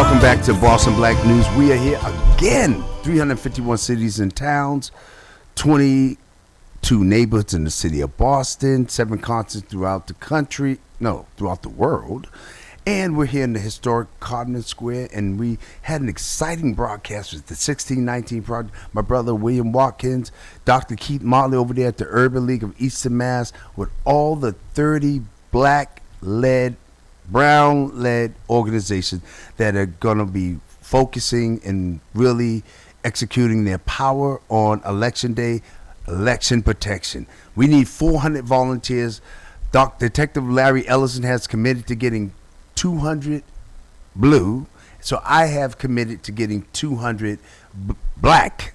Welcome back to Boston Black News. We are here again. 351 cities and towns, 22 neighborhoods in the city of Boston, 7 continents throughout the world. And we're here in the historic Cardinal Square, and we had an exciting broadcast with the 1619 Project. My brother William Watkins, Dr. Keith Motley over there at the Urban League of Eastern Mass, with all the 30 black-led, brown-led organizations that are going to be focusing and really executing their power on Election Day, election protection. We need 400 volunteers. Detective Larry Ellison has committed to getting 200 blue, so I have committed to getting 200 black,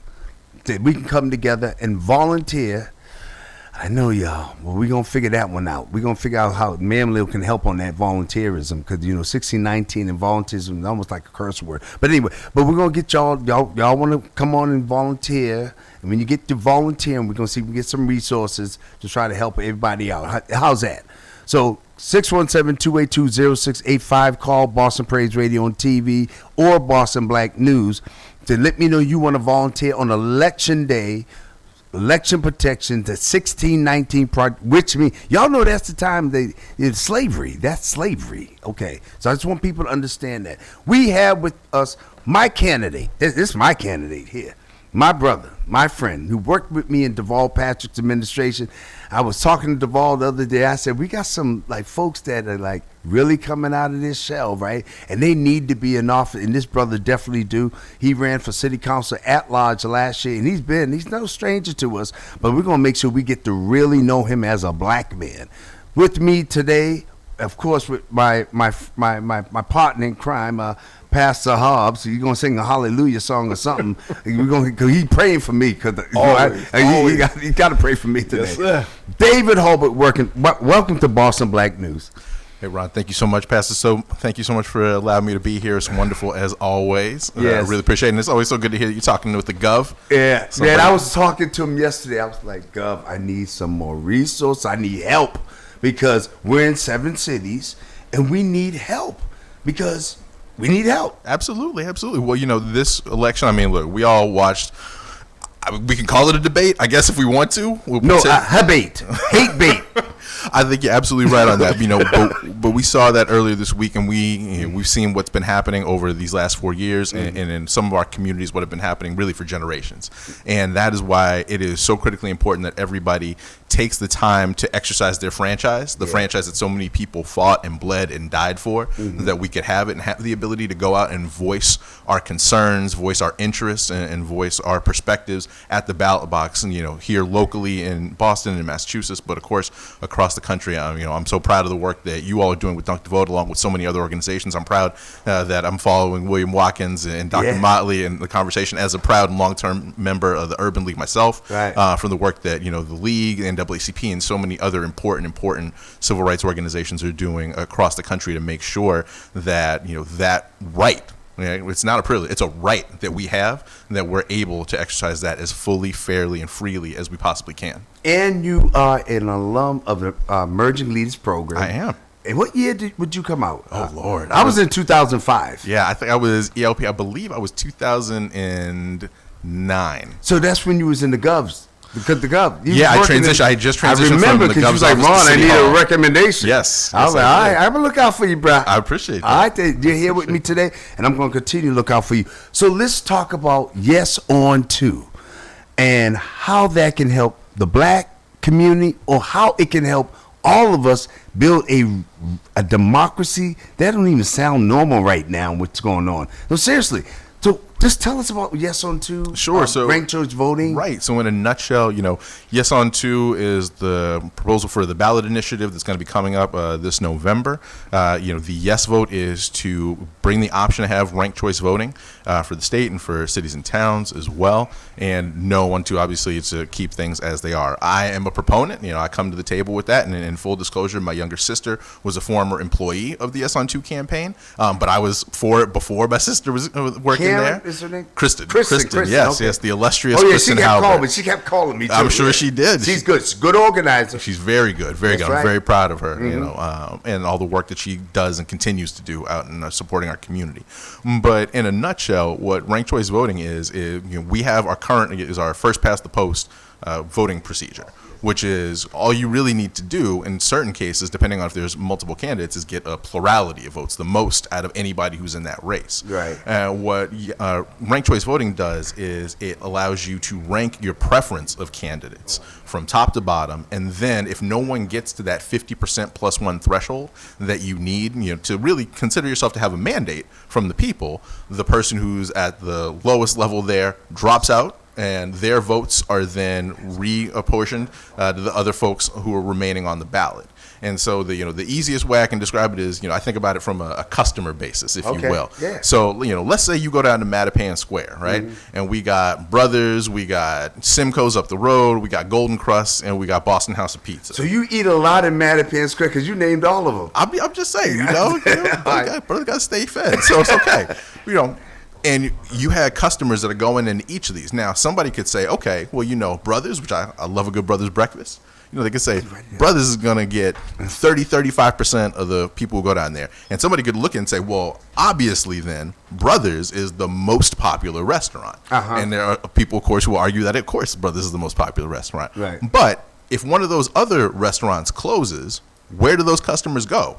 that we can come together and volunteer. I know y'all. Well, we're going to figure that one out. We're going to figure out how Mamlil can help on that volunteerism, because, 1619 and volunteerism is almost like a curse word. But anyway, we're going to get y'all want to come on and volunteer. And when you get to volunteering, we're going to see if we can get some resources to try to help everybody out. How's that? So 617-282-0685, call Boston Praise Radio and TV or Boston Black News to let me know you want to volunteer on Election Day, election protection, the 1619 project, which means, y'all know that's the time it's slavery. That's slavery. Okay. So I just want people to understand that. We have with us my candidate. This is my candidate here. My brother, my friend, who worked with me in Deval Patrick's administration. I was talking to Deval the other day. I said, we got some folks that are really coming out of this shell, right? And they need to be in office. And this brother definitely do. He ran for city council at large last year, and he's no stranger to us. But we're gonna make sure we get to really know him as a black man. With me today, of course, with my partner in crime, Pastor Hobbs. You're gonna sing a hallelujah song or something. Cause he's praying for me. Cause you got to pray for me today. Yes, sir. David Halbert, welcome to Boston Black News. Hey Ron, thank you so much, Pastor. So thank you so much for allowing me to be here. It's wonderful as always. Yes. I really appreciate it. And it's always so good to hear you talking with the Gov. Yeah, man. I was talking to him yesterday. I was like, Gov, I need some more resources. I need help, because we're in 7 cities and we need help, because we need help. Absolutely. Well, this election, look, we all watched. We can call it a debate, I guess, if we want to. Hate bait. I think you're absolutely right on that. But we saw that earlier this week, and we've seen what's been happening over these last 4 years, and in some of our communities, what have been happening really for generations. And that is why it is so critically important that everybody takes the time to exercise their franchise, franchise that so many people fought and bled and died for, that we could have it and have the ability to go out and voice our concerns, voice our interests, and voice our perspectives at the ballot box, and here locally in Boston and Massachusetts, but of course across the country. I'm so proud of the work that you all are doing with Dunk the Vote, along with so many other organizations. I'm proud that I'm following William Watkins and Dr. Motley and the conversation as a proud and long-term member of the Urban League myself, from the work that the League, NAACP, and so many other important civil rights organizations are doing across the country to make sure that that right. It's not a privilege. It's a right that we have, that we're able to exercise that as fully, fairly, and freely as we possibly can. And you are an alum of the Emerging Leaders Program. I am. And what year would you come out? Oh, Lord. I was in 2005. Yeah, I think I was ELP. I believe I was 2009. So that's when you was in the Govs. Because the Gov. I transitioned. I just transitioned. I remember, because you was like, Ron, I need a recommendation. Yes. I was like, all right, I'm going to look out for you, bro. I appreciate that. All right, you're here with me today, and I'm going to continue to look out for you. So let's talk about Yes On 2 and how that can help the black community, or how it can help all of us build a democracy. That don't even sound normal right now, what's going on. No, seriously. So just tell us about Yes On 2. Sure. So ranked choice voting. Right. So in a nutshell, Yes On 2 is the proposal for the ballot initiative that's going to be coming up this November. The yes vote is to bring the option to have ranked choice voting for the state and for cities and towns as well. And no on 2, obviously, is to keep things as they are. I am a proponent. I come to the table with that. And in full disclosure, my younger sister was a former employee of the Yes On 2 campaign. But I was for it before my sister was working there. What is her name? Kristen. Kristen, Yes, okay. yes, the illustrious Oh yeah, Kristen she kept Halbert. calling me. She kept calling me too. I'm sure she did. She's good. She's a good organizer. She's very good, very That's good. I'm right. very proud of her, and all the work that she does and continues to do out in supporting our community. But in a nutshell, what ranked choice voting is we have our first past the post voting procedure, which is all you really need to do in certain cases, depending on if there's multiple candidates, is get a plurality of votes, the most out of anybody who's in that race. Right. What ranked choice voting does is it allows you to rank your preference of candidates from top to bottom, and then if no one gets to that 50% plus one threshold that you need, to really consider yourself to have a mandate from the people, the person who's at the lowest level there drops out, and their votes are then reapportioned to the other folks who are remaining on the ballot. And so the easiest way I can describe it is, I think about it from a customer basis, if you will. Yeah. So, let's say you go down to Mattapan Square, right? And we got Brothers, we got Simcoe's up the road, we got Golden Crust, and we got Boston House of Pizza. So you eat a lot in Mattapan Square because you named all of them. I'm just saying, brother got to stay fed, so it's okay. And you had customers that are going into each of these. Now, somebody could say, okay, well, Brothers, which I love a good Brothers breakfast. They could say Brothers is going to get 35% of the people who go down there. And somebody could look and say, well, obviously then, Brothers is the most popular restaurant. And there are people, of course, who argue that, of course, Brothers is the most popular restaurant. Right. But if one of those other restaurants closes, where do those customers go?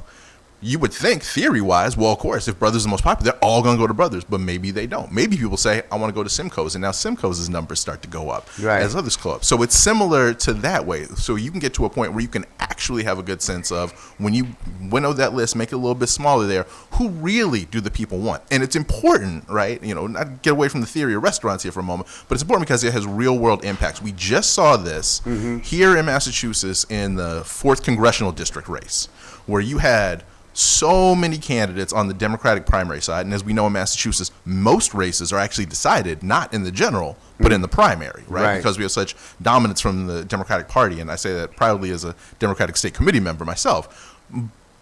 You would think, theory-wise, well, of course, if Brothers is the most popular, they're all going to go to Brothers, but maybe they don't. Maybe people say, I want to go to Simcoe's, and now Simcoe's numbers start to go up as others go up. So it's similar to that way. So you can get to a point where you can actually have a good sense of, when you winnow that list, make it a little bit smaller there, who really do the people want? And it's important, right? Not get away from the theory of restaurants here for a moment, but it's important because it has real-world impacts. We just saw this here in Massachusetts in the 4th Congressional District race, where you had so many candidates on the Democratic primary side. And as we know in Massachusetts, most races are actually decided not in the general, but in the primary, right? Because we have such dominance from the Democratic Party. And I say that proudly as a Democratic State Committee member myself.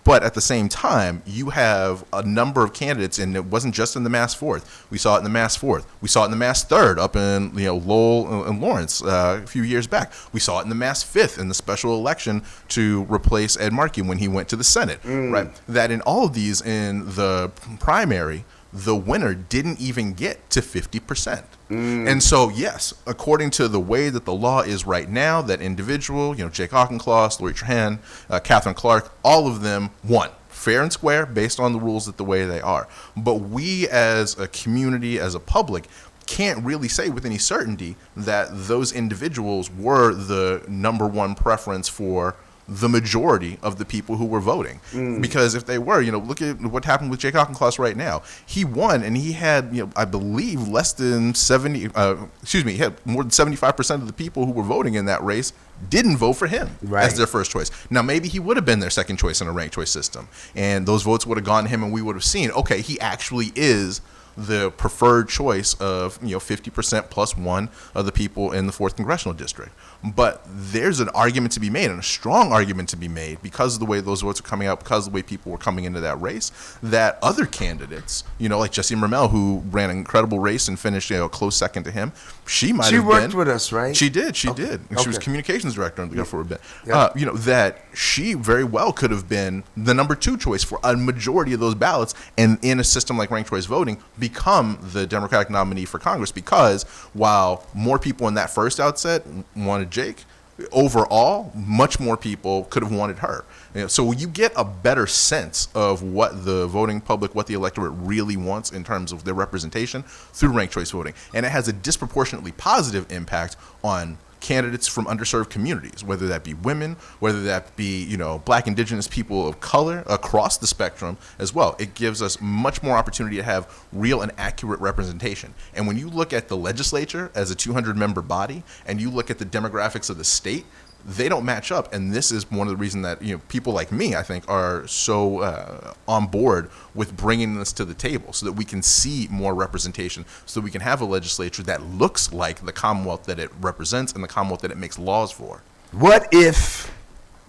But at the same time, you have a number of candidates, and it wasn't just in the Mass 4th. We saw it in the Mass 4th. We saw it in the Mass 3rd up in Lowell and Lawrence a few years back. We saw it in the Mass 5th in the special election to replace Ed Markey when he went to the Senate. Right? That in all of these in the primary, the winner didn't even get to 50%. And so, yes, according to the way that the law is right now, that individual, Jake Auchincloss, Lori Trahan, Catherine Clark, all of them won fair and square based on the rules that the way they are. But we as a community, as a public, can't really say with any certainty that those individuals were the number one preference for the majority of the people who were voting. Because if they were, look at what happened with Jake Auchincloss right now. He won, and he had, I believe, less than he had more than 75% of the people who were voting in that race didn't vote for him as their first choice. Now, maybe he would have been their second choice in a ranked choice system, and those votes would have gone to him, and we would have seen, okay, he actually is the preferred choice of 50% plus one of the people in the 4th Congressional District. But there's an argument to be made, and a strong argument to be made, because of the way those votes are coming out, because of the way people were coming into that race, that other candidates, like Jessie Mermel, who ran an incredible race and finished a close second to him, she worked with us, right? She did. She was communications director for a bit. That she very well could have been the number 2 choice for a majority of those ballots, and in a system like ranked choice voting, become the Democratic nominee for Congress, because while more people in that first outset wanted Jake, overall, much more people could have wanted her. So you get a better sense of what the voting public, what the electorate really wants in terms of their representation through ranked choice voting. And it has a disproportionately positive impact on candidates from underserved communities, whether that be women, whether that be, Black, Indigenous people of color across the spectrum as well. It gives us much more opportunity to have real and accurate representation. And when you look at the legislature as a 200-member body, and you look at the demographics of the state, they don't match up. And this is one of the reasons that people like me, I think, are so on board with bringing this to the table, so that we can see more representation, so that we can have a legislature that looks like the Commonwealth that it represents and the Commonwealth that it makes laws for. What if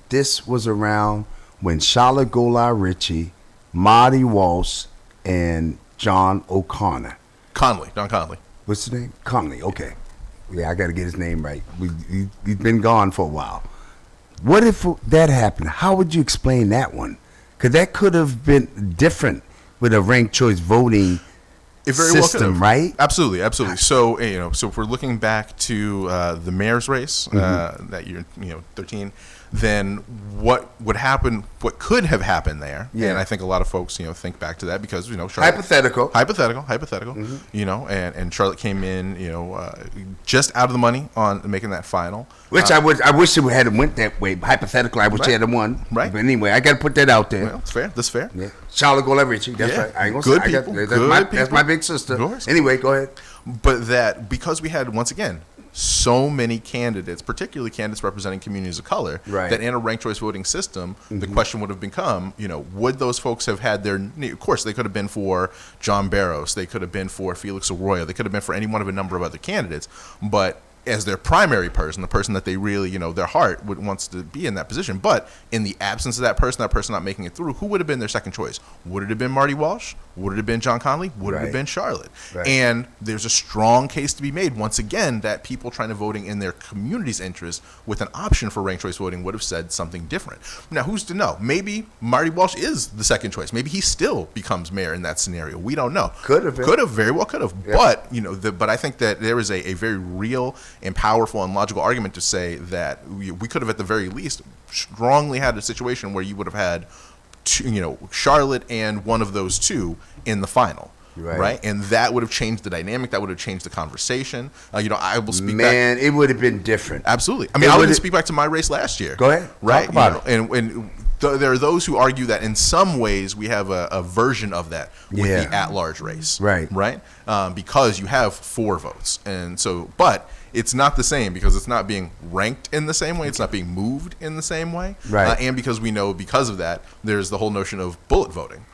this was around when Charlotte Golar Ritchie, Marty Walsh, and John O'Connor Conley, Don Conley. What's his name? Conley. Okay. Yeah, I got to get his name right. He's been gone for a while. What if that happened? How would you explain that one? Because that could have been different with a ranked choice voting system, right? Absolutely. So so if we're looking back to the mayor's race that year, 13, then what would happen? What could have happened there? Yeah. And I think a lot of folks think back to that because Charlotte, hypothetical. And Charlotte came in just out of the money on making that final. Which I wish it had went that way. Hypothetical, I wish they had won. Right. But anyway, I got to put that out there. Well, that's fair. Yeah. Charlotte Golevici. That's right. I ain't gonna good say. People. That's my big sister. Anyway, go ahead. But that because we had once again so many candidates, particularly candidates representing communities of color, that in a ranked choice voting system, the question would have become, would those folks have had their? Of course, they could have been for John Barros, they could have been for Felix Arroyo, they could have been for any one of a number of other candidates, but as their primary person, the person that they really, their heart wants to be in that position. But in the absence of that person not making it through, who would have been their second choice? Would it have been Marty Walsh? Would it have been John Conley? Would it have been Charlotte? Right. And there's a strong case to be made, once again, that people trying to voting in their community's interest with an option for ranked choice voting would have said something different. Now, who's to know? Maybe Marty Walsh is the second choice. Maybe he still becomes mayor in that scenario. We don't know. Could have, very well could have. Yeah. But, but I think that there is a very real and powerful and logical argument to say that we could have at the very least strongly had a situation where you would have had Charlotte and one of those two in the final. Right, and that would have changed the dynamic. That would have changed the conversation. I will speak. Man, it would have been different. Absolutely. I mean, I would speak back to my race last year. Go ahead. Right. Talk about it. And there are those who argue that in some ways we have a version of that with the at-large race. Right. Because you have 4 votes, and so, but it's not the same because it's not being ranked in the same way. It's not being moved in the same way. Right. And because we know because of that, there's the whole notion of bullet voting.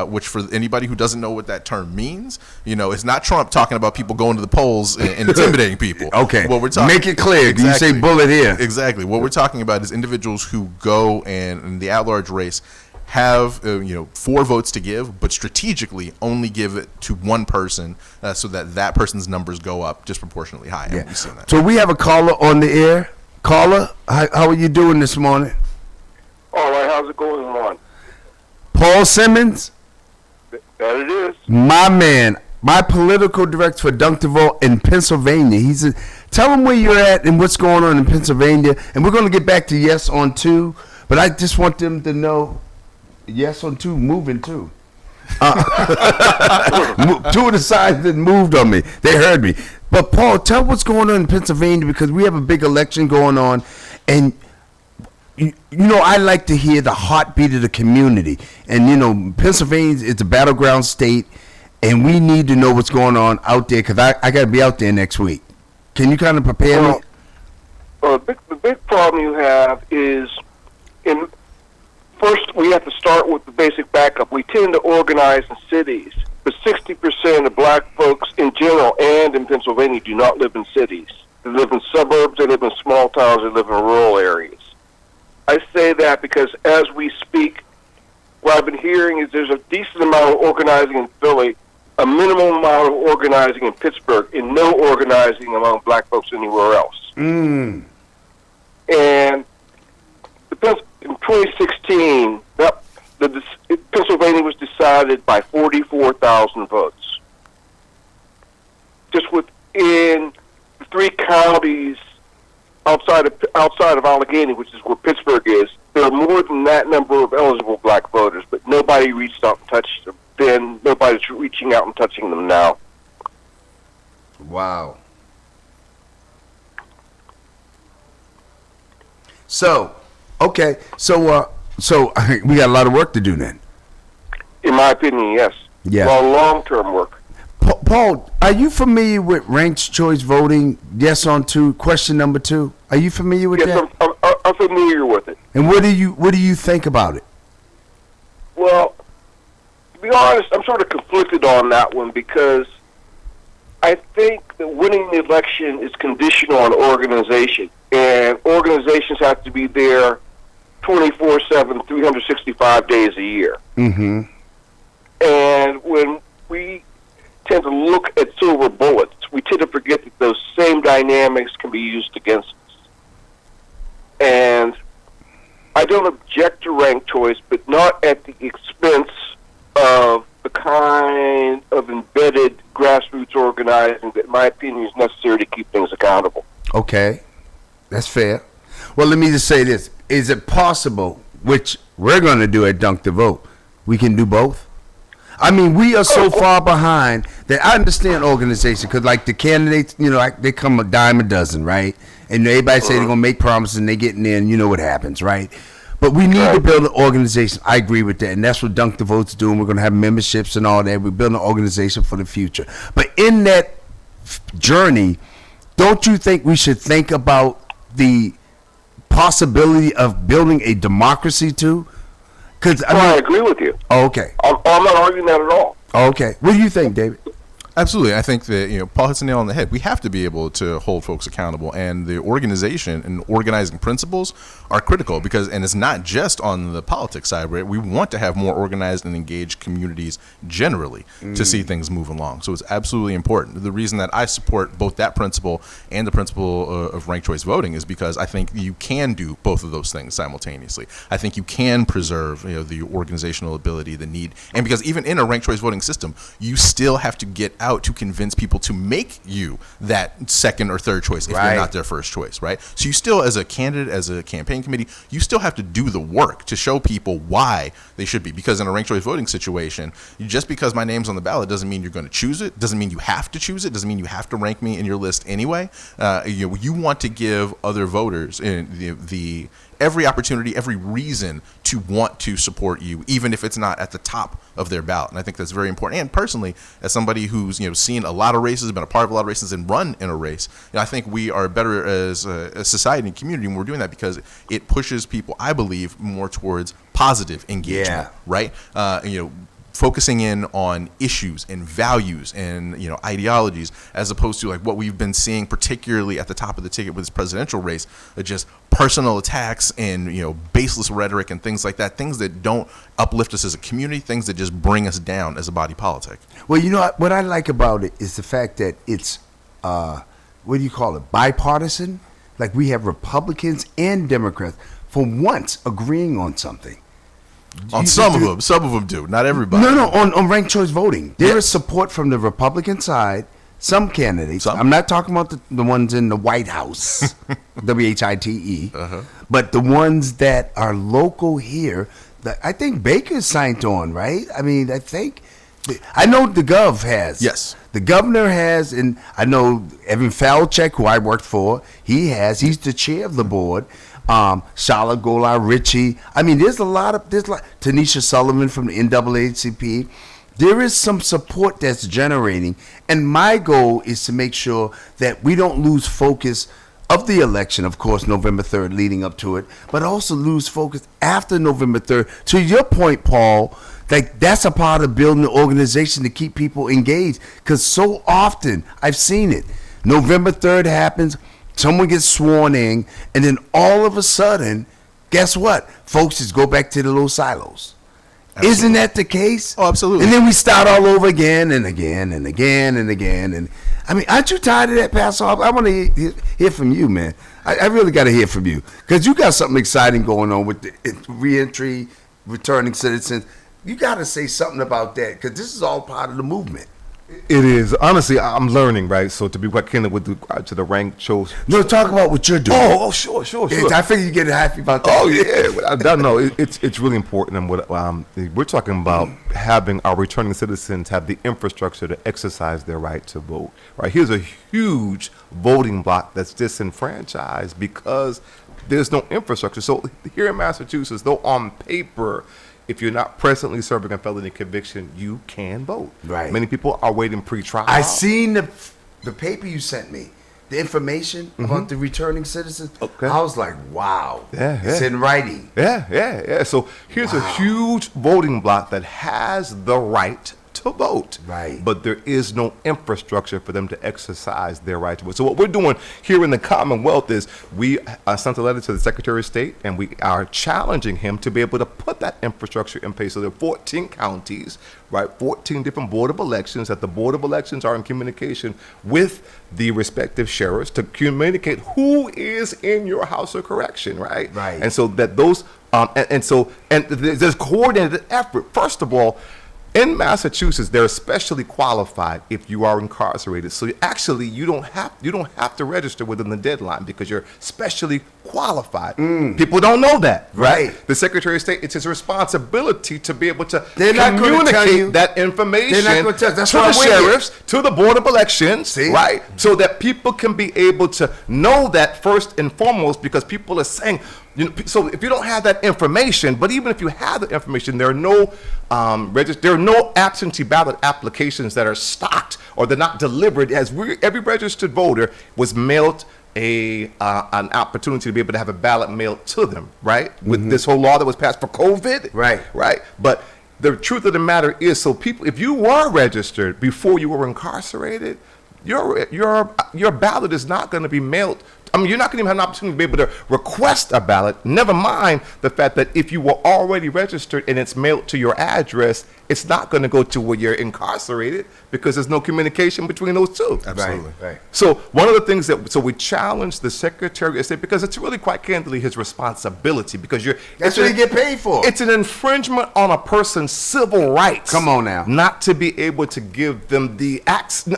Which for anybody who doesn't know what that term means, it's not Trump talking about people going to the polls and intimidating people. Okay, what we're talking, make it clear. Exactly. You say bullet here. Exactly. What we're talking about is individuals who go and in the at-large race have 4 votes to give, but strategically only give it to one person so that person's numbers go up disproportionately high. Yeah. We've seen that. So we have a caller on the air. Caller, how are you doing this morning? All right, how's it going on? Paul Simmons? That it is. My man, my political director for Duncanville in Pennsylvania. Tell him where you're at and what's going on in Pennsylvania. And we're going to get back to yes on 2, but I just want them to know yes on 2, moving 2. 2 of the sides that moved on me. They heard me. But Paul, tell what's going on in Pennsylvania because we have a big election going on, and I like to hear the heartbeat of the community. And, Pennsylvania is a battleground state, and we need to know what's going on out there because I got to be out there next week. Can you kind of prepare me? The big problem you have is, first we have to start with the basic backup. We tend to organize in cities, but 60% of black folks in general and in Pennsylvania do not live in cities. They live in suburbs, they live in small towns, they live in rural areas. I say that because as we speak, what I've been hearing is there's a decent amount of organizing in Philly, a minimum amount of organizing in Pittsburgh, and no organizing among black folks anywhere else. And in 2016, Pennsylvania was decided by 44,000 votes. Just within the 3 counties outside of Allegheny, which is where Pittsburgh is, there are more than that number of eligible black voters, but nobody reached out and touched them then. Nobody's reaching out and touching them now. Wow. So, okay. So we got a lot of work to do then. In my opinion, yes. Yeah. Well, long-term work. Paul, are you familiar with ranked choice voting? Yes on 2. Question number 2. Are you familiar with that? Yes, I'm familiar with it. And what do you think about it? Well, to be honest, I'm sort of conflicted on that one because I think that winning the election is conditional on organization, and organizations have to be there 24/7, 365 days a year. Mm-hmm. And when we tend to look at silver bullets. We tend to forget that those same dynamics can be used against us. And I don't object to ranked choice, but not at the expense of the kind of embedded grassroots organizing that, in my opinion, is necessary to keep things accountable. Okay, that's fair. Well, let me just say this. Is it possible, which we're going to do at Dunk the Vote, we can do both? I mean, we are so far behind that I understand organization, because like the candidates, like they come a dime a dozen, right? And everybody say they're going to make promises and they get in there and you know what happens, right? But we need to build an organization. I agree with that. And that's what Dunk the Vote's doing. We're going to have memberships and all that. We're building an organization for the future. But in that journey, don't you think we should think about the possibility of building a democracy too? Because I agree with you. Oh, okay. I'm not arguing that at all. Okay. What do you think, David? Absolutely. I think that, Paul hits the nail on the head. We have to be able to hold folks accountable, and the organization and organizing principles are critical and it's not just on the politics side, right? We want to have more organized and engaged communities generally to see things move along. So it's absolutely important. The reason that I support both that principle and the principle of ranked choice voting is because I think you can do both of those things simultaneously. I think you can preserve, the organizational ability, the need, and because even in a ranked choice voting system, you still have to get out to convince people to make you that second or third choice if you're not their first choice, right? So you still, as a candidate, as a campaign committee, you still have to do the work to show people why they should be. Because in a ranked choice voting situation, just because my name's on the ballot doesn't mean you're going to choose it, doesn't mean you have to choose it, doesn't mean you have to rank me in your list anyway. You want to give other voters the every opportunity, every reason to want to support you, even if it's not at the top of their ballot. And I think that's very important. And personally, as somebody who's seen a lot of races, been a part of a lot of races, and run in a race, I think we are better as a society and community when we're doing that, because it pushes people, I believe, more towards positive engagement, right? Focusing in on issues and values and ideologies, as opposed to like what we've been seeing, particularly at the top of the ticket with this presidential race, just personal attacks and baseless rhetoric and things like that, things that don't uplift us as a community, things that just bring us down as a body politic. Well, what I like about it is the fact that it's what do you call it, bipartisan. Like we have Republicans and Democrats for once agreeing on something. Some of them do, not everybody. No, on ranked choice voting, there is support from the Republican side. Some candidates. I'm not talking about the ones in the White House, WHITE, but the ones that are local here. That I think Baker's signed on, right? I mean, I know the Gov has. Yes. The governor has, and I know Evan Falchek, who I worked for, he has. He's the chair of the board. Shala Gola Ritchie. I mean, there's Tanisha Sullivan from the NAACP. There is some support that's generating, and my goal is to make sure that we don't lose focus of the election, of course, November 3rd leading up to it, but also lose focus after November 3rd. To your point, Paul, like that's a part of building an organization to keep people engaged, because so often I've seen it. November 3rd happens, someone gets sworn in, and then all of a sudden, guess what? Folks just go back to the little silos. Absolutely. Isn't that the case? Oh, absolutely. And then we start all over again and again and again and again. And I mean, aren't you tired of that, Pastor Hobbs? I want to hear from you, man. I really got to hear from you, because you got something exciting going on with the reentry, returning citizens. You got to say something about that, because this is all part of the movement. It is. Honestly, I'm learning, right? So to be quite candid with to the ranked choice. No, talk about what you're doing. Sure. I figure you get happy about that. Oh, yeah. No, it's really important. And what we're talking about, having our returning citizens have the infrastructure to exercise their right to vote. Right? Here's a huge voting block that's disenfranchised because there's no infrastructure. So here in Massachusetts, though on paper, if you're not presently serving a felony conviction, you can vote. Right. Many people are waiting pre-trial. I seen the paper you sent me, the information about the returning citizens. Okay. I was like, wow. Yeah. It's in writing. Yeah. So here's a huge voting block that has the right to vote. Right. But there is no infrastructure for them to exercise their right to vote. So what we're doing here in the Commonwealth is we sent a letter to the Secretary of State, and we are challenging him to be able to put that infrastructure in place. So there are 14 counties, right, 14 different Board of Elections, that the Board of Elections are in communication with the respective sheriffs to communicate who is in your house of correction, right? Right. And so that those, and there's coordinated effort. First of all, in Massachusetts, they're especially qualified if you are incarcerated. So actually, you don't have to register within the deadline because you're specially qualified. People don't know that, right? The Secretary of State, it's his responsibility to be able to communicate that information to the sheriffs, to the Board of Elections, right? So that people can be able to know that first and foremost, because people are saying, so if you don't have that information, but even if you have the information, there are no absentee ballot applications that are stocked or they're not delivered. Every registered voter was mailed an opportunity to be able to have a ballot mailed to them, right? With this whole law that was passed for COVID, right? But the truth of the matter is, so people, if you were registered before you were incarcerated, your ballot is not going to be mailed. I mean, you're not going to even have an opportunity to be able to request a ballot. Never mind the fact that if you were already registered and it's mailed to your address, it's not going to go to where you're incarcerated because there's no communication between those two. Absolutely. Right. So one of the things so we challenge the Secretary of State because it's really quite candidly his responsibility because that's what you get paid for. It's an infringement on a person's civil rights. Come on now. Not to be able to give them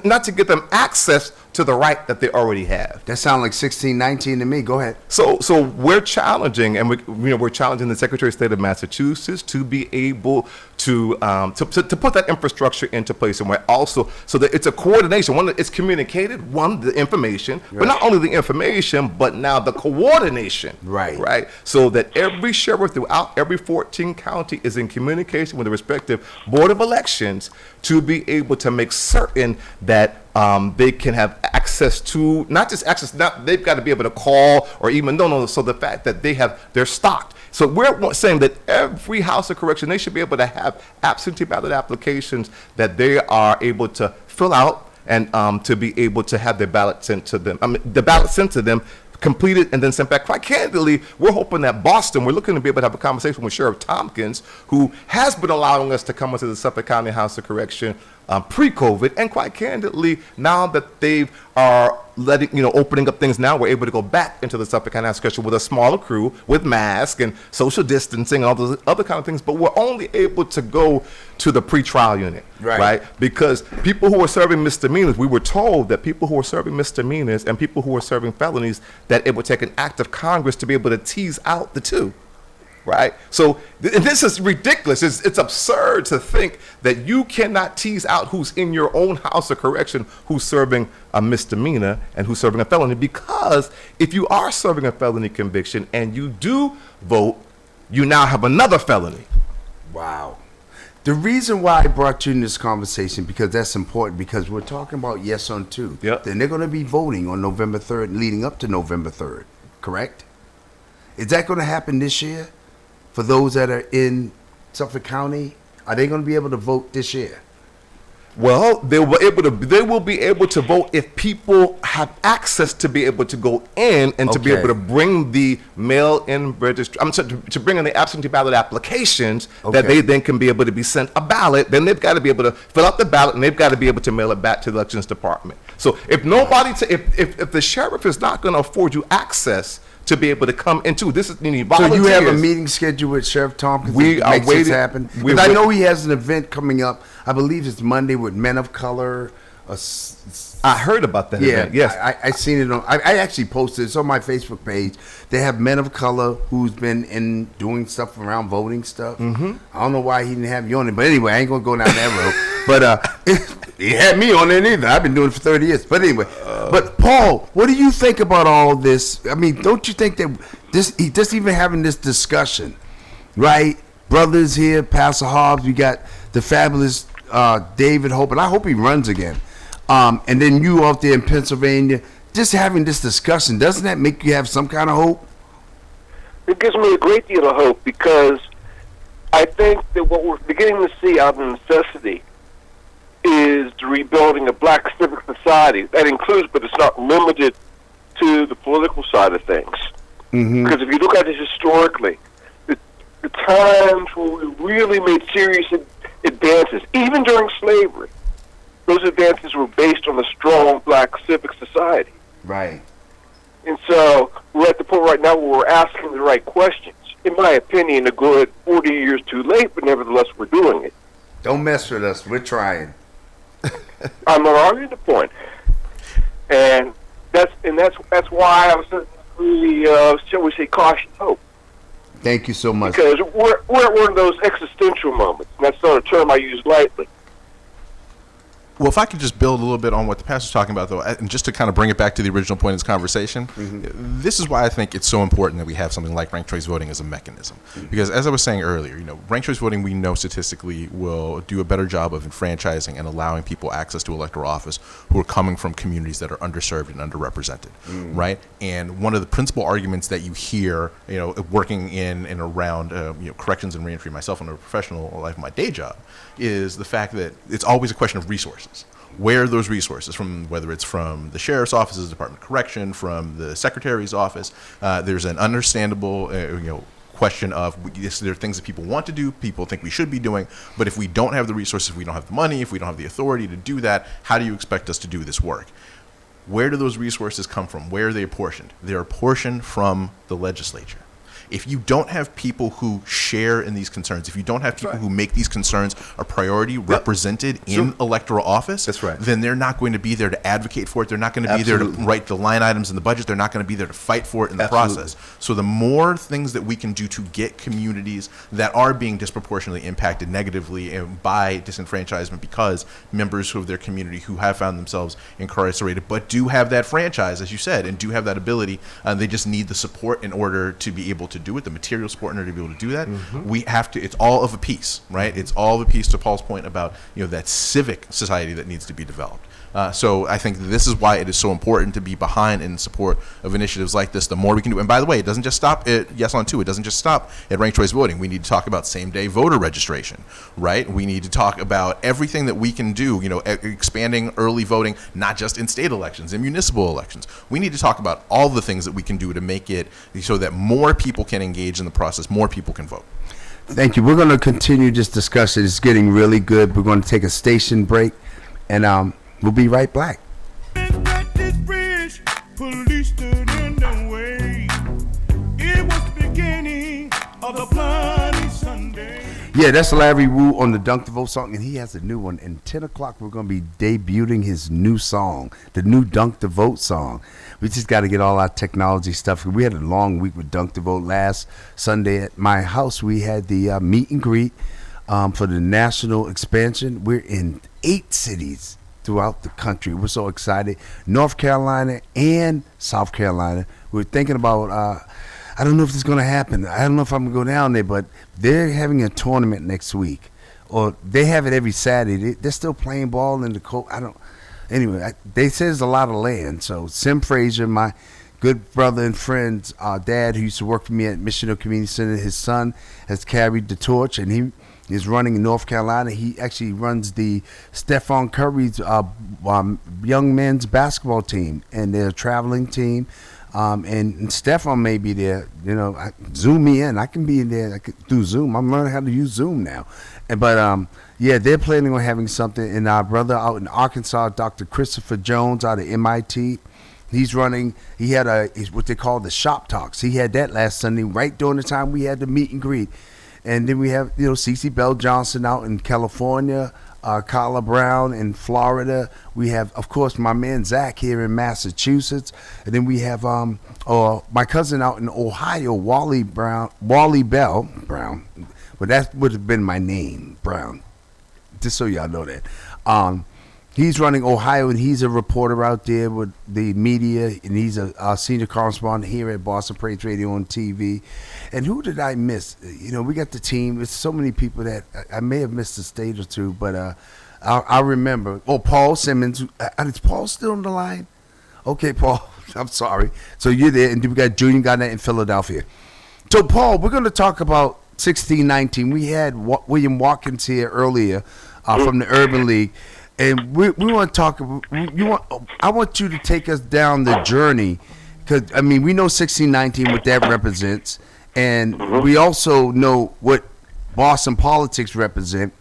not to give them access to the right that they already have. That sounds like 1619 to me. Go ahead. So we're challenging, and we're challenging the Secretary of State of Massachusetts to be able to put that infrastructure into place, and we're also so that it's a coordination. One, it's communicated. One, the information, but not only the information, but now the coordination. Right. So that every sheriff throughout every 14 county is in communication with the respective Board of Elections to be able to make certain that they can have access to not just access. They've got to be able to call or even so the fact that they're stocked. So we're saying that every house of correction, they should be able to have absentee ballot applications that they are able to fill out and to be able to have their ballot sent to them. The ballot sent to them, completed and then sent back. Quite candidly, we're hoping that Boston, we're looking to be able to have a conversation with Sheriff Tompkins, who has been allowing us to come into the Suffolk County House of Correction pre-COVID, and quite candidly, now that they are opening up things now, we're able to go back into the Suffolk County House of Correction with a smaller crew, with masks and social distancing, and all those other kind of things, but we're only able to go to the pretrial unit, right? Because people who are serving misdemeanors, we were told that people who are serving misdemeanors and people who are serving felonies, that it would take an act of Congress to be able to tease out the two. Right? So this is ridiculous. It's absurd to think that you cannot tease out who's in your own house of correction, who's serving a misdemeanor and who's serving a felony, because if you are serving a felony conviction and you do vote, you now have another felony. Wow. The reason why I brought you in this conversation, because that's important, because we're talking about yes on 2. Yep. Then they're going to be voting on November 3rd, leading up to November 3rd, correct? Is that going to happen this year? For those that are in Suffolk County, are they going to be able to vote this year? Well, they will be able to vote if people have access to be able to go in and to be able to bring the mail-in registry. To bring in the absentee ballot applications that they then can be able to be sent a ballot. Then they've got to be able to fill out the ballot and they've got to be able to mail it back to the elections department. So if the sheriff is not going to afford you access to be able to come into this is volunteers. So you have a meeting scheduled with Sheriff Tompkins. We are waiting. This happen. Because I know he has an event coming up. I believe it's Monday with Men of Color. I heard about that event. Yes, I seen it on. I actually posted it on my Facebook page. They have Men of Color who's been doing stuff around voting stuff. Mm-hmm. I don't know why he didn't have you on it, but anyway, I ain't gonna go down that road. But he had me on there neither. I've been doing it for 30 years. But anyway, but Paul, what do you think about all this? I mean, don't you think that just even having this discussion, right? Brothers here, Pastor Hobbs, we got the fabulous David Hope, and I hope he runs again. And then you out there in Pennsylvania, just having this discussion, doesn't that make you have some kind of hope? It gives me a great deal of hope because I think that what we're beginning to see out of necessity is the rebuilding of black civic society. That includes, but it's not limited to the political side of things. Because if you look at it historically, the times where we really made serious advances, even during slavery, those advances were based on a strong black civic society. Right. And so we're at the point right now where we're asking the right questions. In my opinion, a good 40 years too late, but nevertheless we're doing it. Don't mess with us. We're trying. I'm not arguing the point. And that's why I was really, shall we say, cautious hope. Thank you so much. Because we're at one of those existential moments. And that's not a term I use lightly. Well, if I could just build a little bit on what the pastor's talking about, though, and just to kind of bring it back to the original point of this conversation, this is why I think it's so important that we have something like ranked choice voting as a mechanism. Because as I was saying earlier, ranked choice voting, we know statistically will do a better job of enfranchising and allowing people access to electoral office who are coming from communities that are underserved and underrepresented, right? And one of the principal arguments that you hear, working in and around corrections and reentry, myself in a professional life, my day job, is the fact that it's always a question of resources. Where are those resources from? Whether it's from the sheriff's office's Department of Correction, from the secretary's office, there's an understandable, question of there are things that people want to do, people think we should be doing, but if we don't have the resources, if we don't have the money, if we don't have the authority to do that, how do you expect us to do this work? Where do those resources come from? Where are they apportioned? They're apportioned from the legislature. If you don't have people who share in these concerns, if you don't have people who make these concerns a priority represented in electoral office, then they're not going to be there to advocate for it. They're not going to be there to write the line items in the budget. They're not going to be there to fight for it in the process. So the more things that we can do to get communities that are being disproportionately impacted negatively by disenfranchisement because members of their community who have found themselves incarcerated but do have that franchise, as you said, and do have that ability, they just need the support in order to be able to do it, the material support in order to be able to do that. We have to, it's all of a piece, right? It's all of a piece, to Paul's point about, that civic society that needs to be developed. So I think this is why it is so important to be behind and in support of initiatives like this. The more we can do, and by the way, it doesn't just stop at Yes on 2. It doesn't just stop at ranked choice voting. We need to talk about same-day voter registration, right? We need to talk about everything that we can do, expanding early voting, not just in state elections, in municipal elections. We need to talk about all the things that we can do to make it so that more people can engage in the process, more people can vote. Thank you. We're going to continue this discussion. It's getting really good. We're going to take a station break, and we'll be right back. Police stood in the way. It was the beginning of the bloody Sunday. Yeah, that's Larry Wu on the Dunk the Vote song, and he has a new one. And 10 o'clock, we're going to be debuting his new song, the new Dunk the Vote song. We just got to get all our technology stuff. We had a long week with Dunk the Vote. Last Sunday at my house, we had the meet and greet for the national expansion. We're in 8 cities throughout the country. We're so excited. North Carolina and South Carolina. We're thinking about, I don't know if this is going to happen. I don't know if I'm going to go down there, but they're having a tournament next week. Or they have it every Saturday. They're still playing ball in the court. Anyway, they say there's a lot of land. So Sim Frazier, my good brother and friend's dad, who used to work for me at Missionary Community Center, his son has carried the torch, and he is running in North Carolina. He actually runs the Stephon Curry's young men's basketball team, and they're a traveling team. And Stephon may be there. Zoom me in. I can be in there. I could do Zoom. I'm learning how to use Zoom now. But they're planning on having something. And our brother out in Arkansas, Dr. Christopher Jones out of MIT, he's running. He had what they call the shop talks. He had that last Sunday, right during the time we had the meet and greet. And then we have, C.E.L.L. Johnson out in California, Carla Brown in Florida. We have, of course, my man Zach here in Massachusetts. And then we have my cousin out in Ohio, Wally Bell Brown. But that would have been my name, Brown, just so y'all know that. He's running Ohio, and he's a reporter out there with the media, and he's a senior correspondent here at Boston Praise Radio and TV. And who did I miss? We got the team. There's so many people that I may have missed a state or two, but I remember. Oh, Paul Simmons. Is Paul still on the line? Okay, Paul. I'm sorry. So you're there, and we got Junior Garnett in Philadelphia. So, Paul, we're going to talk about 1619. We had William Watkins here earlier from the Urban League. And we want to talk. I want you to take us down the journey, because I mean we know 1619 what that represents, and we also know what Boston politics represent.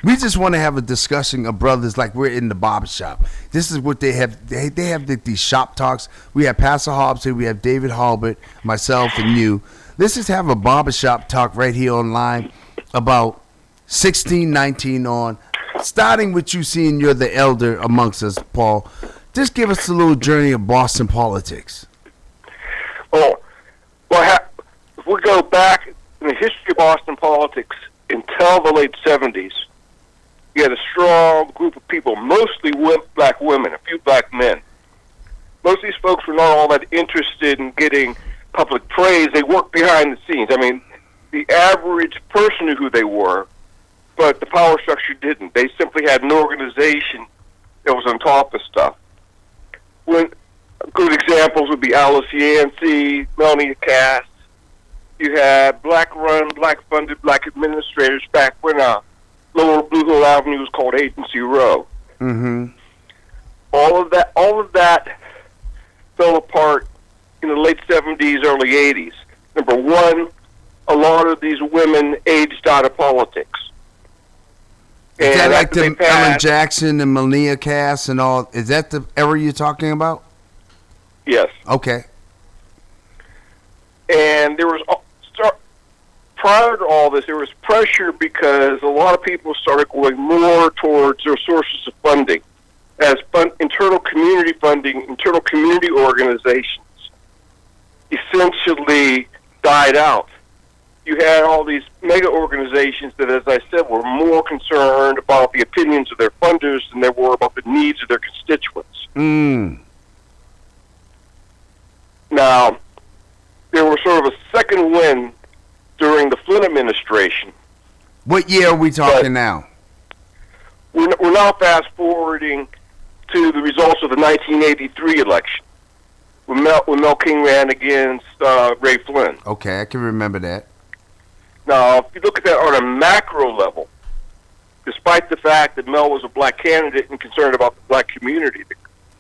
We just want to have a discussion of brothers like we're in the barber shop. This is what they have. They have these shop talks. We have Pastor Hobbs here. We have David Halbert, myself, and you. Let's just have a barber shop talk right here online about 1619 on. Starting with you, seeing you're the elder amongst us, Paul. Just give us a little journey of Boston politics. Well, if we go back in the history of Boston politics until the late 70s, you had a strong group of people, mostly black women, a few black men. Most of these folks were not all that interested in getting public praise. They worked behind the scenes. I mean, the average person knew who they were, but the power structure didn't. They simply had an organization that was on top of stuff. Good examples would be Alice Yancey, Melanie Cass. You had black-run, black-funded, black administrators back when Lower Blue Hill Avenue was called Agency Row. Mm-hmm. All of that fell apart in the late 70s, early 80s. Number one, a lot of these women aged out of politics. Is that like the Ellen Jackson and Melania Cass and all? Is that the era you're talking about? Yes. Okay. And there was, prior to all this, there was pressure because a lot of people started going more towards their sources of funding. As internal community funding, internal community organizations essentially died out. You had all these mega organizations that, as I said, were more concerned about the opinions of their funders than they were about the needs of their constituents. Now, there was sort of a second wind during the Flynn administration. What year are we talking now? We're now fast-forwarding to the results of the 1983 election, when Mel King ran against Ray Flynn. Okay, I can remember that. Now, if you look at that on a macro level, despite the fact that Mel was a black candidate and concerned about the black community,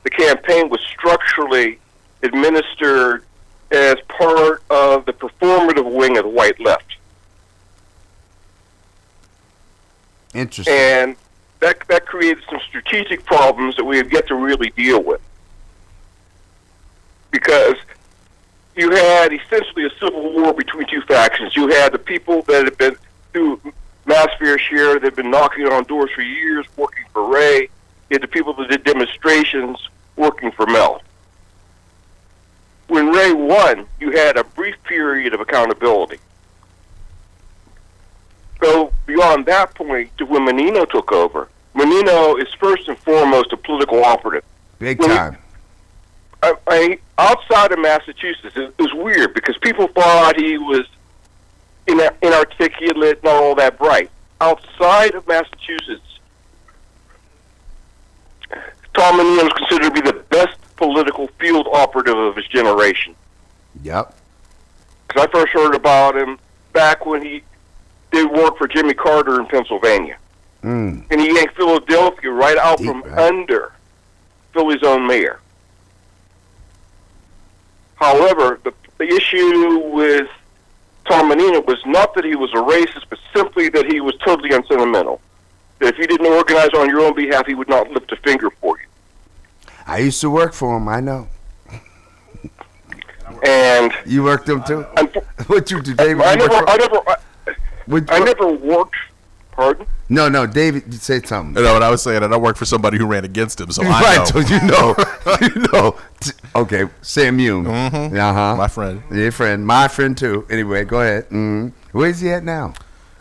the campaign was structurally administered as part of the performative wing of the white left. Interesting. And that created some strategic problems that we have yet to really deal with. Because you had essentially a civil war between two factions. You had the people that had been through mass fair share, that had been knocking on doors for years, working for Ray. You had the people that did demonstrations, working for Mel. When Ray won, you had a brief period of accountability. Go beyond that point to when Menino took over. Menino is first and foremost a political operative. Big time. Outside of Massachusetts, it was weird because people thought he was inarticulate, not all that bright. Outside of Massachusetts, Tom Menino is considered to be the best political field operative of his generation. Yep. Because I first heard about him back when he did work for Jimmy Carter in Pennsylvania. And he yanked Philadelphia right out from under Philly's own mayor. However, the issue with Tom Menino was not that he was a racist, but simply that he was totally unsentimental. That if you didn't organize on your own behalf, he would not lift a finger for you. I used to work for him, I know. And you worked them too? What you do, David? I never worked. Pardon? No, David, you say something. No, what I was saying, and I worked for somebody who ran against him, so I right, know. so you know. Okay, Sam Yoon. Mm-hmm. My friend. Your friend. My friend, too. Anyway, go ahead. Where's he at now?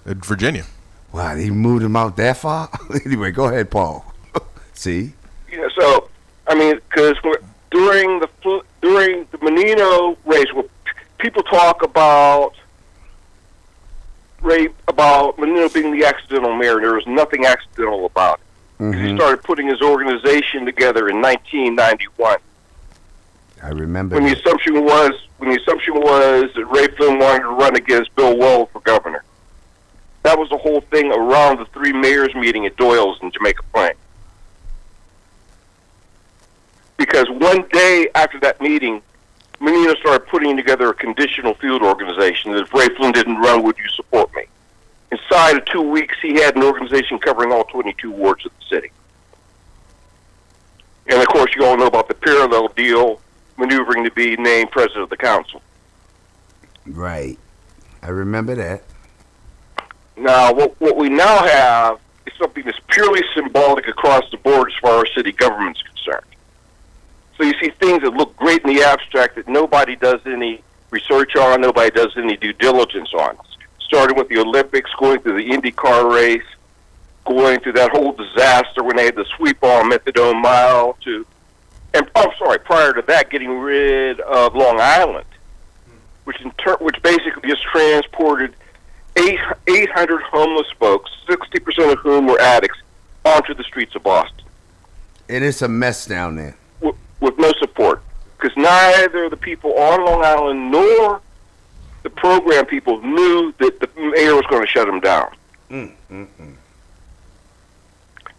In Virginia. Wow, he moved him out that far? Anyway, go ahead, Paul. See? Yeah, so, I mean, because during the Menino race, where people talk about Menino being the accidental mayor, there was nothing accidental about it. He started putting his organization together in 1991. I remember when the assumption was that Ray Flynn wanted to run against Bill Weld for governor. That was the whole thing around the three mayors meeting at Doyle's in Jamaica Plain. because one day after that meeting, Menino started putting together a conditional field organization that if Ray Flynn didn't run, would you support me? Inside of 2 weeks, he had an organization covering all 22 wards of the city. And, of course, you all know about the parallel deal, maneuvering to be named president of the council. Right. I remember that. Now, what we now have is something that's purely symbolic across the board as far as city government is concerned. So you see things that look great in the abstract that nobody does any research on, nobody does any due diligence on. Starting with the Olympics, going through the IndyCar race, going through that whole disaster when they had the sweep on Methadone Mile prior to that, getting rid of Long Island, which basically just transported 800 homeless folks, 60% of whom were addicts, onto the streets of Boston. And it's a mess down there. With no support, because neither the people on Long Island nor the program people knew that the mayor was going to shut them down.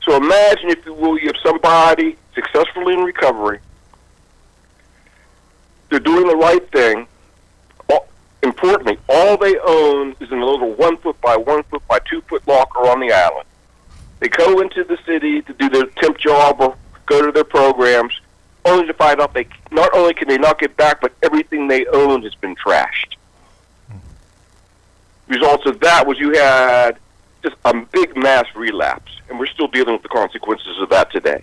So imagine, if you will, you have somebody successfully in recovery. They're doing the right thing. Importantly, all they own is in a little 1 foot by 1 foot by 2 foot locker on the island. They go into the city to do their temp job or go to their programs, only to find out they not only can they not get back, but everything they own has been trashed. Results of that was you had just a big mass relapse, and we're still dealing with the consequences of that today.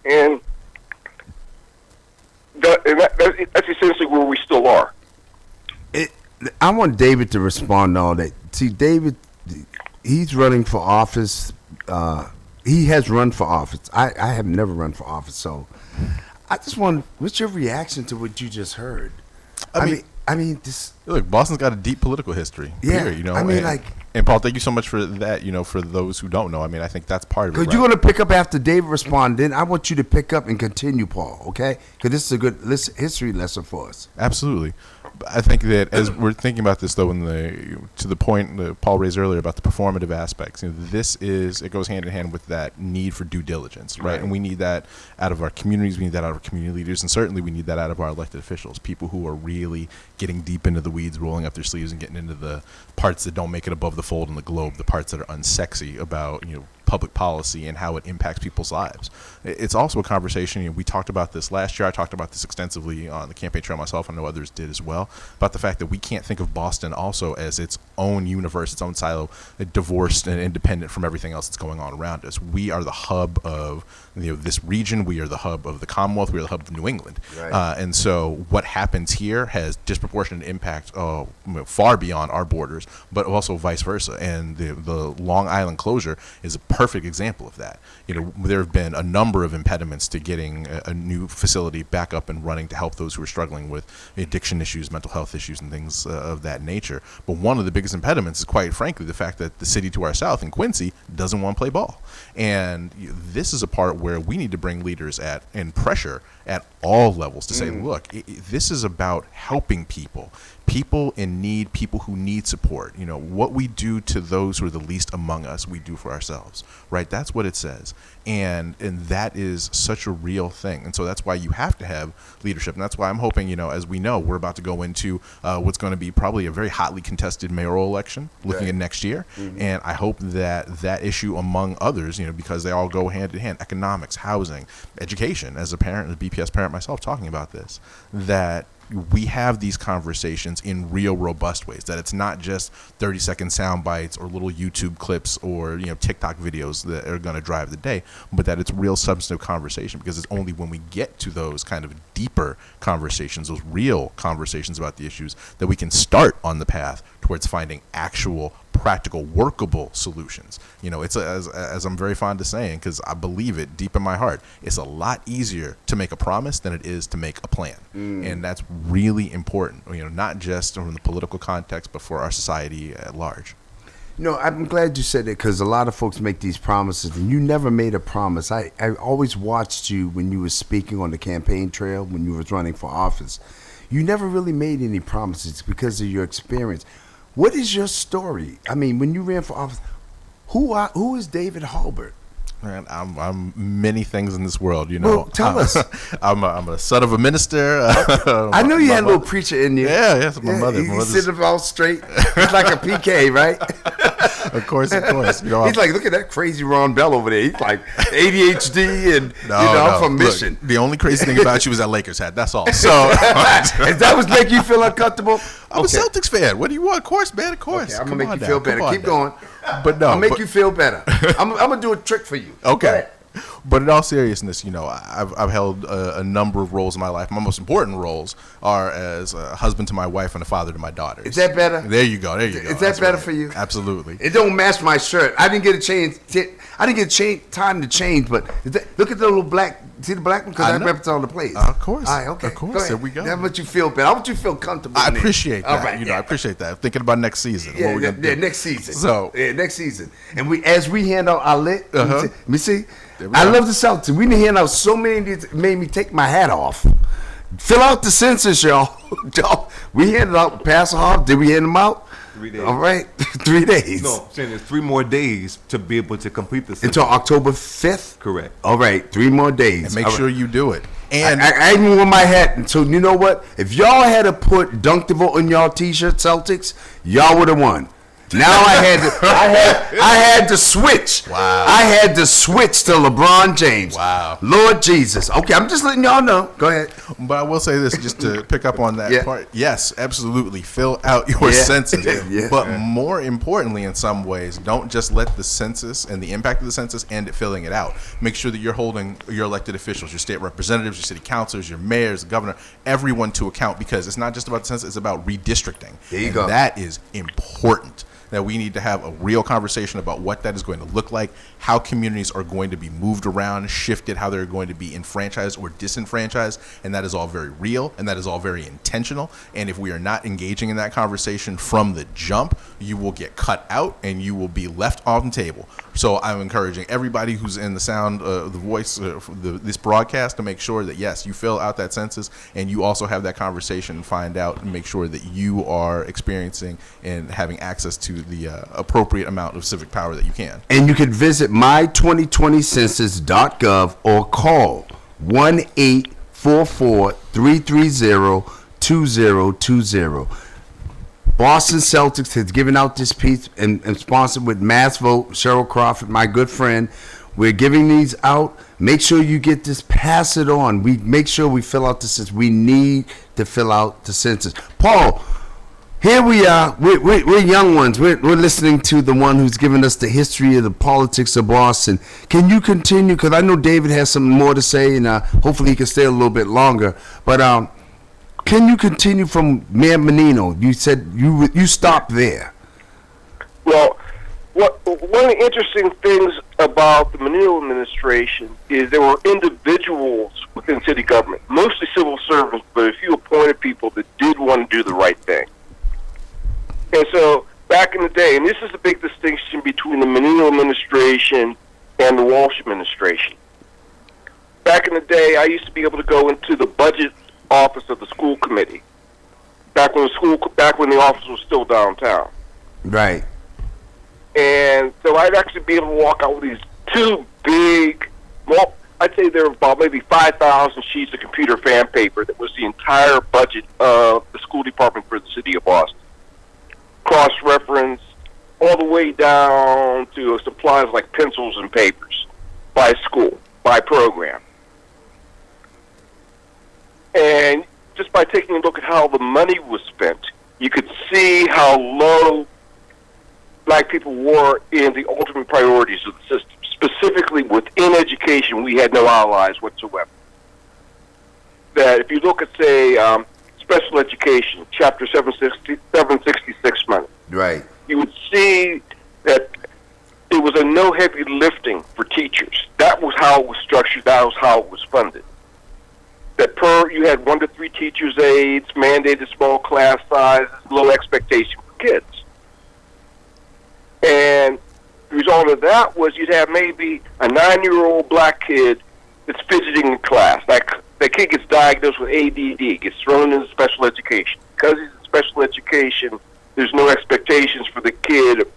And that's essentially where we still are. I want David to respond to all that. See, David, he's running for office. He has run for office. I have never run for office, so I just want. What's your reaction to what you just heard? I mean, this. Look, Boston's got a deep political history. Yeah, period, and Paul, thank you so much for that. For those who don't know, I think that's part of it. Because you're going to pick up after David responded. Then I want you to pick up and continue, Paul. Okay? Because this is a good history lesson for us. Absolutely. I think that as we're thinking about this, though, to the point that Paul raised earlier about the performative aspects, it goes hand in hand with that need for due diligence, right? And we need that out of our communities, we need that out of our community leaders, and certainly we need that out of our elected officials, people who are really getting deep into the weeds, rolling up their sleeves, and getting into the parts that don't make it above the fold in the globe, the parts that are unsexy about public policy and how it impacts people's lives. It's also a conversation, we talked about this last year. I talked about this extensively on the campaign trail myself. I know others did as well, about the fact that we can't think of Boston also as its own universe, its own silo, divorced and independent from everything else that's going on around us. We are the hub of this region. We are the hub of the Commonwealth. We are the hub of New England. Right. And so what happens here has disproportionate impact far beyond our borders, but also vice versa. And the Long Island closure is a perfect example of that. There have been a number of impediments to getting a new facility back up and running to help those who are struggling with addiction issues, mental health issues, and things of that nature. But one of the biggest impediments is, quite frankly, the fact that the city to our south in Quincy doesn't want to play ball. And this is a part where we need to bring leaders and pressure at all levels to say, look, this is about helping people in need, people who need support. What we do to those who are the least among us, we do for ourselves, right? That's what it says. And that is such a real thing. And so that's why you have to have leadership. And that's why I'm hoping, as we know, we're about to go into what's going to be probably a very hotly contested mayoral election looking at next year. And I hope that issue, among others, because they all go hand in hand, economics, housing, education, as a parent, as a BPS parent myself talking about this, that we have these conversations in real robust ways, that it's not just 30-second sound bites or little YouTube clips or TikTok videos that are going to drive the day, but that it's real substantive conversation, because it's only when we get to those kind of deeper conversations, those real conversations about the issues, that we can start on the path towards finding actual practical, workable solutions. It's as I'm very fond of saying, because I believe it deep in my heart, it's a lot easier to make a promise than it is to make a plan. And that's really important, not just from the political context, but for our society at large. I'm glad you said that, because a lot of folks make these promises, and you never made a promise. I always watched you when you were speaking on the campaign trail, when you was running for office. You never really made any promises because of your experience. What is your story? I mean, when you ran for office, who is David Halbert? Man, I'm many things in this world, you know. Well, tell us. I'm a son of a minister. I know you had a little preacher in you. Yeah, yes, my mother. He's sitting all straight. He's like a PK, right? Of course. You know, he's like, look at that crazy Ron Bell over there. He's like ADHD and I'm from Mission. Look, the only crazy thing about you is that Lakers hat. That's all. So, is that what's making you feel uncomfortable? I'm a Celtics fan. What do you want? Of course, man. Of course. Okay, I'm gonna make you feel better. Keep going. But no, I'll make you feel better. I'm gonna do a trick for you. Okay. But in all seriousness, you know, I've held a number of roles in my life. My most important roles are as a husband to my wife and a father to my daughters. Is that better? There you go. Is that That's better right. for you? Absolutely. It don't match my shirt. I didn't get a change. I didn't get time to change. But look at the little black. See the black one? Because that represents all the plays. Of course. All right. Okay. Of course. There we go. That makes you feel better. I want you to feel comfortable. I appreciate that. All right, I appreciate that. Thinking about next season. Yeah, what we're gonna do. Next season. So next season. And as we hand out our lit, let me see. There we I go. love the Celtics. We didn't hand out so many that made me take my hat off. Fill out the census, y'all. We handed out Pastor Hobbs. Did we hand them out? 3 days. All right. 3 days. No, I'm saying there's 3 more days to be able to complete the census. Until October 5th? Correct. All right. 3 more days. And make All sure right. you do it. And I even wore my hat. And so you know what? If y'all had to put Dunkable on y'all T-shirt, Celtics, y'all would have won. Now I had to switch. Wow. I had to switch to LeBron James. Wow. Lord Jesus. Okay, I'm just letting y'all know. Go ahead. But I will say this, just to pick up on that part. Yes, absolutely. Fill out your Yeah. census. Yeah. But more importantly, in some ways, don't just let the census and the impact of the census end at filling it out. Make sure that you're holding your elected officials, your state representatives, your city councilors, your mayors, the governor, everyone to account, because it's not just about the census, it's about redistricting. There you and go. That is important. That we need to have a real conversation about what that is going to look like, how communities are going to be moved around, shifted, how they're going to be enfranchised or disenfranchised, and that is all very real, and that is all very intentional. And if we are not engaging in that conversation from the jump, you will get cut out and you will be left on the table. So I'm encouraging everybody who's in the sound, the voice, this broadcast, to make sure that, yes, you fill out that census and you also have that conversation and find out and make sure that you are experiencing and having access to the appropriate amount of civic power that you can. And you can visit my2020census.gov or call 1-844-330-2020. Boston Celtics has given out this piece and sponsored with Mass Vote. Cheryl Crawford, my good friend. We're giving these out. Make sure you get this. Pass it on. We make sure we fill out the census. We need to fill out the census. Paul, here we are. We're young ones. We're listening to the one who's given us the history of the politics of Boston. Can you continue? Because I know David has something more to say, and hopefully he can stay a little bit longer. But can you continue from Mayor Menino? You said you stopped there. Well, one of the interesting things about the Menino administration is there were individuals within city government, mostly civil servants, but a few appointed people that did want to do the right thing. And so back in the day, and this is a big distinction between the Menino administration and the Walsh administration. Back in the day, I used to be able to go into the budget office of the school committee. Back when the office was still downtown. Right. And so I'd actually be able to walk out with these 2 big, well, I'd say there were about maybe 5,000 sheets of computer fan paper that was the entire budget of the school department for the city of Boston. Cross-reference all the way down to supplies like pencils and papers by school, by program. And just by taking a look at how the money was spent, you could see how low black people were in the ultimate priorities of the system. Specifically within education, we had no allies whatsoever. That if you look at, say, special education, Chapter 766 money, Right. you would see that it was a no heavy lifting for teachers. That was how it was structured. That was how it was funded. That you had 1 to 3 teachers' aides, mandated small class sizes, low expectation for kids. And the result of that was you'd have maybe a 9-year-old black kid that's fidgeting in class. That kid gets diagnosed with ADD, gets thrown into special education. Because he's in special education, there's no expectations for the kid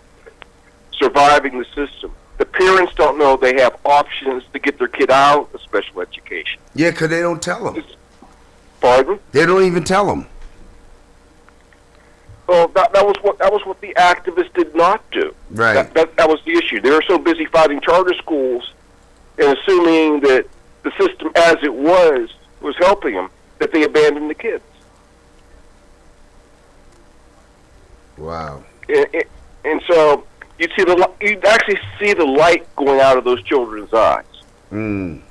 surviving the system. The parents don't know they have options to get their kid out of special education. Yeah, because they don't tell them. Pardon? They don't even tell them. Well, that was what the activists did not do. Right. That was the issue. They were so busy fighting charter schools and assuming that the system as it was helping them that they abandoned the kids. Wow. And so you'd actually see the light going out of those children's eyes. Mm.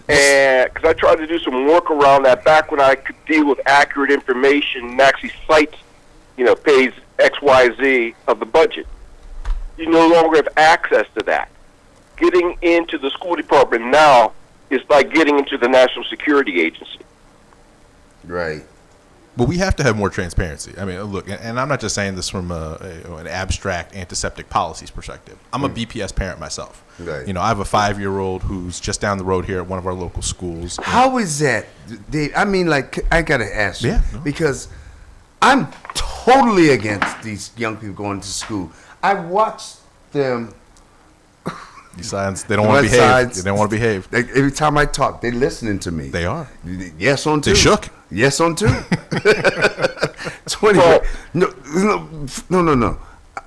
And because I tried to do some work around that back when I could deal with accurate information and actually cite, page XYZ of the budget. You no longer have access to that. Getting into the school department now is like getting into the National Security Agency. Right. But we have to have more transparency. I mean, look, and I'm not just saying this from an abstract antiseptic policies perspective. I'm a BPS parent myself. Right. I have a 5-year-old who's just down the road here at one of our local schools. How is that, Dave? I mean, like, I got to ask you. Yeah, no. Because I'm totally against these young people going to school. I watched them. These signs, they don't want to behave. They don't want to behave. Every time I talk, they're listening to me. They are. Yes on two. They shook. Yes on two. 20. No.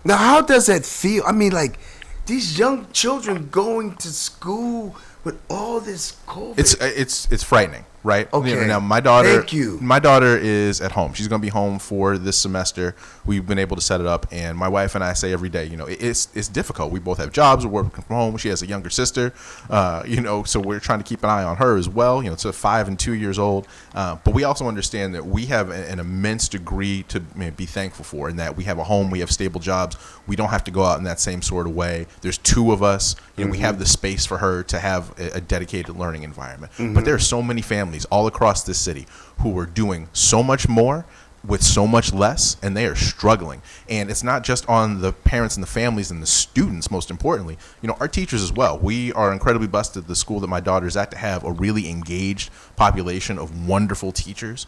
Now, how does that feel? I mean, like, these young children going to school with all this COVID. It's frightening, right? Okay. Now my daughter. Thank you. My daughter is at home. She's going to be home for this semester. We've been able to set it up, and my wife and I say every day, it's difficult. We both have jobs. We're working from home. She has a younger sister, so we're trying to keep an eye on her as well. It's 5 and 2 years old, but we also understand that we have an immense degree to be thankful for, in that we have a home, we have stable jobs. We don't have to go out in that same sort of way. There's 2 of us. We have the space for her to have a dedicated learning environment. But there are so many families all across this city who are doing so much more with so much less, and they are struggling. And it's not just on the parents and the families and the students, most importantly, our teachers as well. We are incredibly blessed at the school that my daughter's at to have a really engaged population of wonderful teachers,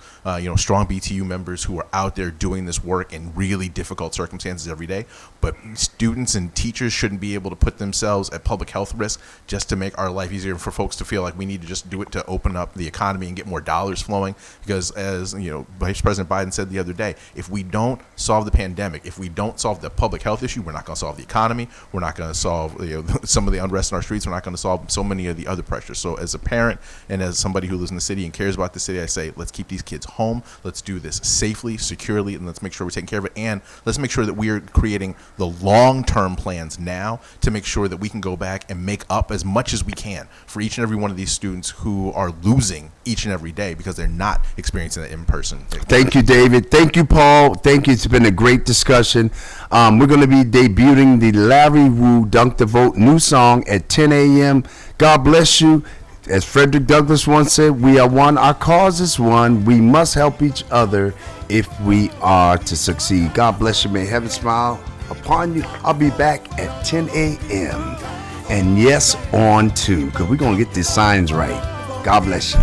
strong BTU members who are out there doing this work in really difficult circumstances every day. But students and teachers shouldn't be able to put themselves at public health risk just to make our life easier, for folks to feel like we need to just do it to open up the economy and get more dollars flowing. Because as Vice President Biden said the other day, if we don't solve the pandemic, if we don't solve the public health issue, we're not going to solve the economy. We're not going to solve some of the unrest in our streets. We're not going to solve so many of the other pressures. So as a parent and as somebody who lives in the city and cares about the city, I say, let's keep these kids home. Let's do this safely, securely, and let's make sure we're taking care of it. And let's make sure that we are creating the long-term plans now to make sure that we can go back and make up as much as we can for each and every one of these students who are losing each and every day because they're not experiencing that in person. Thank you, David. Thank you, Paul. Thank you. It's been a great discussion. We're going to be debuting the Larry Wu Dunk the Vote new song at 10 a.m. God bless you. As Frederick Douglass once said, we are one. Our cause is one. We must help each other if we are to succeed. God bless you. May heaven smile upon you. I'll be back at 10 a.m. And yes, on 2, because we're going to get these signs right. God bless you.